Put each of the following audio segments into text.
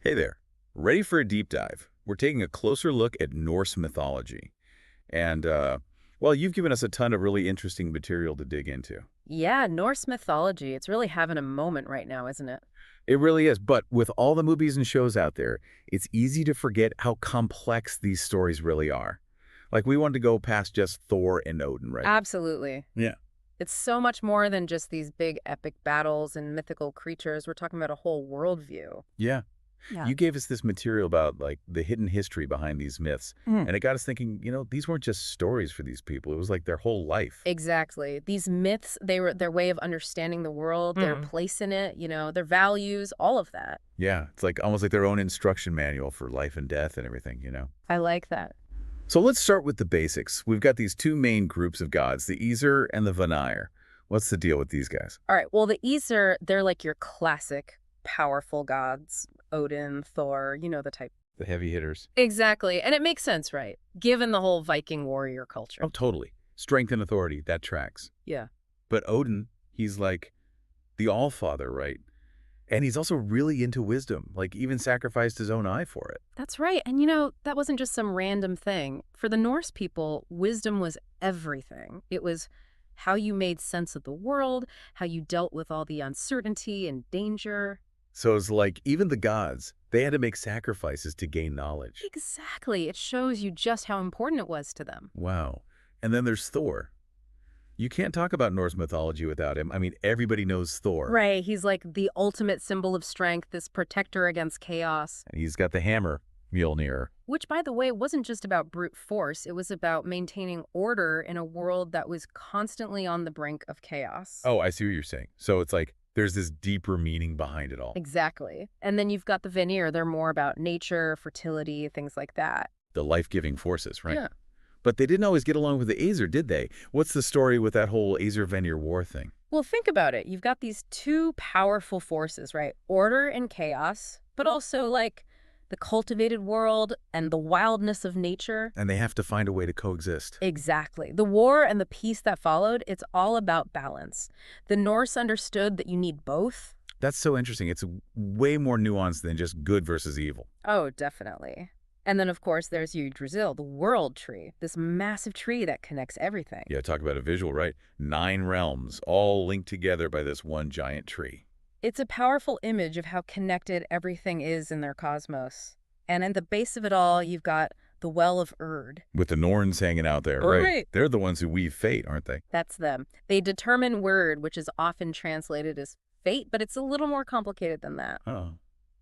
Hey there. Ready for a deep dive? We're taking a closer look at Norse mythology. And, well, you've given us a ton of really interesting material to dig into. Yeah, Norse mythology. It's really having a moment right now, isn't it? It really is. But with all the movies and shows out there, it's easy to forget how complex these stories really are. Like, we wanted to go past just Thor and Odin, right? Absolutely. Yeah. It's so much more than just these big epic battles and mythical creatures. We're talking about a whole worldview. Yeah. Yeah. You gave us this material about, like, the hidden history behind these myths. Mm. And it got us thinking, these weren't just stories for these people. It was like their whole life. Exactly. These myths, they were their way of understanding the world, their place in it, their values, all of that. Yeah, it's like almost like their own instruction manual for life and death and everything. I like that. So let's start with the basics. We've got these two main groups of gods, the Aesir and the Vanir. What's the deal with these guys? All right. Well, the Aesir, they're like your classic powerful gods. Odin, Thor, the type. The heavy hitters. Exactly. And it makes sense, right? Given the whole Viking warrior culture. Oh, totally. Strength and authority, that tracks. Yeah. But Odin, he's like the All-Father, right? And he's also really into wisdom, like even sacrificed his own eye for it. That's right. And that wasn't just some random thing. For the Norse people, wisdom was everything. It was how you made sense of the world, how you dealt with all the uncertainty and danger. So it's like even the gods, they had to make sacrifices to gain knowledge. Exactly. It shows you just how important it was to them. Wow. And then there's Thor. You can't talk about Norse mythology without him. I mean, everybody knows Thor. Right. He's like the ultimate symbol of strength, this protector against chaos. And he's got the hammer, Mjolnir. Which, by the way, wasn't just about brute force. It was about maintaining order in a world that was constantly on the brink of chaos. Oh, I see what you're saying. So it's like there's this deeper meaning behind it all. Exactly. And then you've got the Vanir. They're more about nature, fertility, things like that. The life-giving forces, right? Yeah. But they didn't always get along with the Aesir, did they? What's the story with that whole Aesir-Vanir war thing? Well, think about it. You've got these two powerful forces, right? Order and chaos, but also like the cultivated world and the wildness of nature. And they have to find a way to coexist. Exactly. The war and the peace that followed, it's all about balance. The Norse understood that you need both. That's so interesting. It's way more nuanced than just good versus evil. Oh, definitely. And then, of course, there's Yggdrasil, the world tree, this massive tree that connects everything. Yeah, talk about a visual, right? 9 realms, all linked together by this one giant tree. It's a powerful image of how connected everything is in their cosmos. And at the base of it all, you've got the Well of Erd. With the Norns hanging out there, right? They're the ones who weave fate, aren't they? That's them. They determine word, which is often translated as fate, but it's a little more complicated than that. Oh,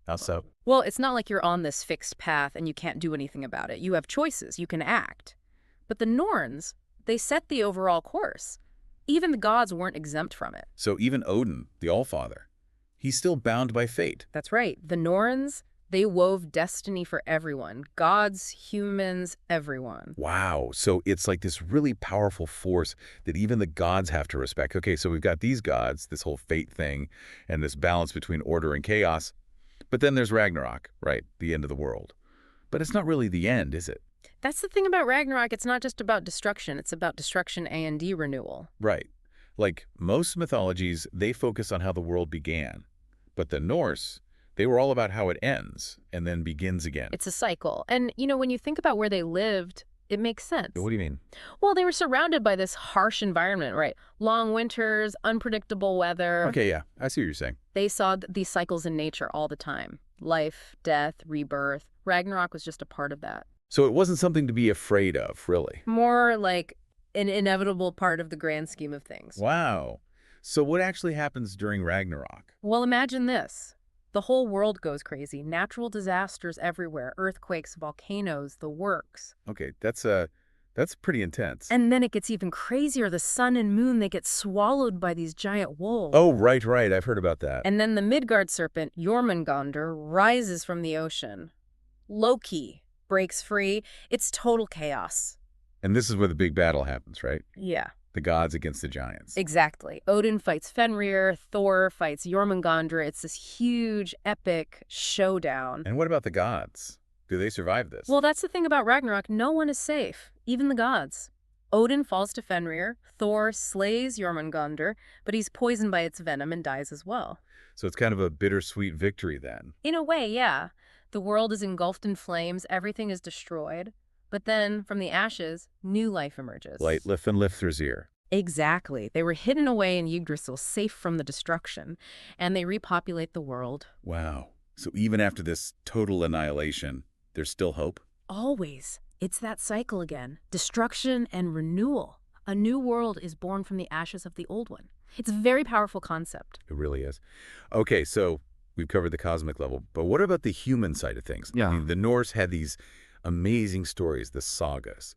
how so? Well, it's not like you're on this fixed path and you can't do anything about it. You have choices. You can act. But the Norns, they set the overall course. Even the gods weren't exempt from it. So even Odin, the Allfather, he's still bound by fate. That's right. The Norns, they wove destiny for everyone. Gods, humans, everyone. Wow. So it's like this really powerful force that even the gods have to respect. Okay, so we've got these gods, this whole fate thing, and this balance between order and chaos. But then there's Ragnarok, right? The end of the world. But it's not really the end, is it? That's the thing about Ragnarok. It's not just about destruction. It's about destruction and renewal. Right. Like most mythologies, they focus on how the world began. But the Norse, they were all about how it ends and then begins again. It's a cycle. And, when you think about where they lived, it makes sense. What do you mean? Well, they were surrounded by this harsh environment, right? Long winters, unpredictable weather. Okay, yeah, I see what you're saying. They saw these cycles in nature all the time. Life, death, rebirth. Ragnarok was just a part of that. So it wasn't something to be afraid of, really. More like an inevitable part of the grand scheme of things. Wow. So what actually happens during Ragnarok? Well, imagine this. The whole world goes crazy. Natural disasters everywhere. Earthquakes, volcanoes, the works. Okay, that's pretty intense. And then it gets even crazier. The sun and moon, they get swallowed by these giant wolves. Oh, right. I've heard about that. And then the Midgard serpent, Jormungandr, rises from the ocean. Loki breaks free. It's total chaos. And this is where the big battle happens, right? Yeah. The gods against the giants. Exactly. Odin fights Fenrir, Thor fights Jormungandr. It's this huge, epic showdown. And what about the gods? Do they survive this? Well, that's the thing about Ragnarok. No one is safe, even the gods. Odin falls to Fenrir, Thor slays Jormungandr, but he's poisoned by its venom and dies as well. So it's kind of a bittersweet victory then. In a way, yeah. The world is engulfed in flames, everything is destroyed. But then, from the ashes, new life emerges. Like Lifthrazir. Exactly. They were hidden away in Yggdrasil, safe from the destruction, and they repopulate the world. Wow. So even after this total annihilation, there's still hope? Always. It's that cycle again. Destruction and renewal. A new world is born from the ashes of the old one. It's a very powerful concept. It really is. Okay, so we've covered the cosmic level, but what about the human side of things? Yeah. I mean, the Norse had these amazing stories, the sagas,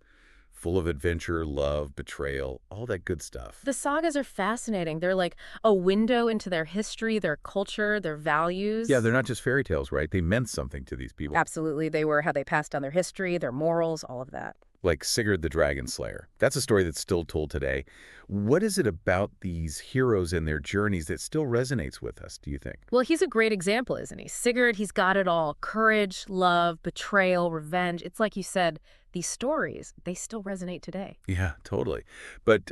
full of adventure, love, betrayal, all that good stuff. The sagas are fascinating. They're like a window into their history, their culture, their values. Yeah, they're not just fairy tales, right? They meant something to these people. Absolutely. They were how they passed down their history, their morals, all of that. Like Sigurd the Dragon Slayer. That's a story that's still told today. What is it about these heroes and their journeys that still resonates with us, do you think? Well, he's a great example, isn't he? Sigurd, he's got it all. Courage, love, betrayal, revenge. It's like you said, these stories, they still resonate today. Yeah, totally. But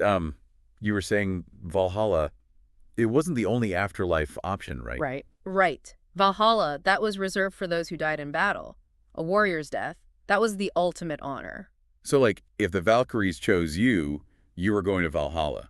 you were saying Valhalla, it wasn't the only afterlife option, right? Right. Right. Valhalla, that was reserved for those who died in battle. A warrior's death, that was the ultimate honor. So, like, if the Valkyries chose you, you were going to Valhalla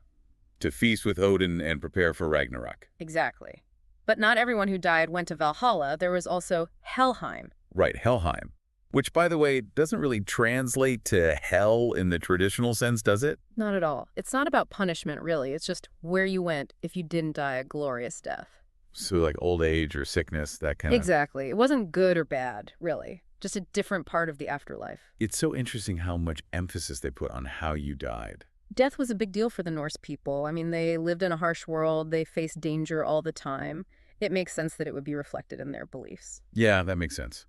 to feast with Odin and prepare for Ragnarok. Exactly. But not everyone who died went to Valhalla. There was also Helheim. Right, Helheim. Which, by the way, doesn't really translate to hell in the traditional sense, does it? Not at all. It's not about punishment, really. It's just where you went if you didn't die a glorious death. So, like, old age or sickness, that kind of... Exactly. It wasn't good or bad, really. Just a different part of the afterlife. It's so interesting how much emphasis they put on how you died. Death was a big deal for the Norse people. I mean, they lived in a harsh world. They faced danger all the time. It makes sense that it would be reflected in their beliefs. Yeah, that makes sense.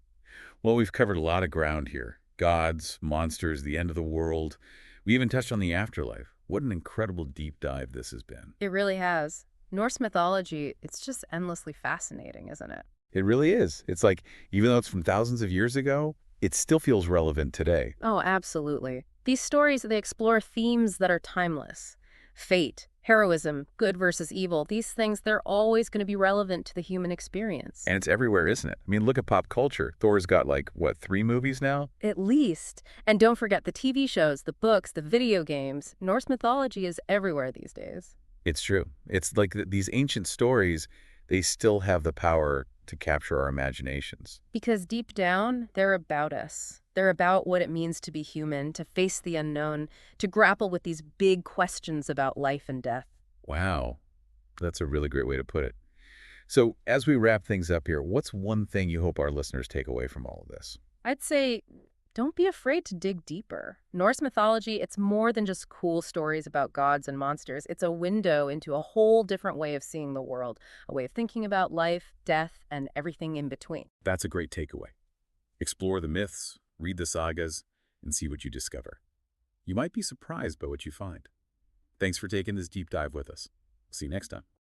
Well, we've covered a lot of ground here. Gods, monsters, the end of the world. We even touched on the afterlife. What an incredible deep dive this has been. It really has. Norse mythology, it's just endlessly fascinating, isn't it? It really is. It's like, even though it's from thousands of years ago, it still feels relevant today. Oh, absolutely. These stories, they explore themes that are timeless. Fate, heroism, good versus evil, these things, they're always going to be relevant to the human experience. And it's everywhere, isn't it? I mean, look at pop culture. Thor's got, like, what, 3 movies now? At least. And don't forget the TV shows, the books, the video games. Norse mythology is everywhere these days. It's true. It's like these ancient stories, they still have the power to capture our imaginations. Because deep down, they're about us. They're about what it means to be human, to face the unknown, to grapple with these big questions about life and death. Wow. That's a really great way to put it. So as we wrap things up here, what's one thing you hope our listeners take away from all of this? I'd say, don't be afraid to dig deeper. Norse mythology, it's more than just cool stories about gods and monsters. It's a window into a whole different way of seeing the world, a way of thinking about life, death, and everything in between. That's a great takeaway. Explore the myths, read the sagas, and see what you discover. You might be surprised by what you find. Thanks for taking this deep dive with us. See you next time.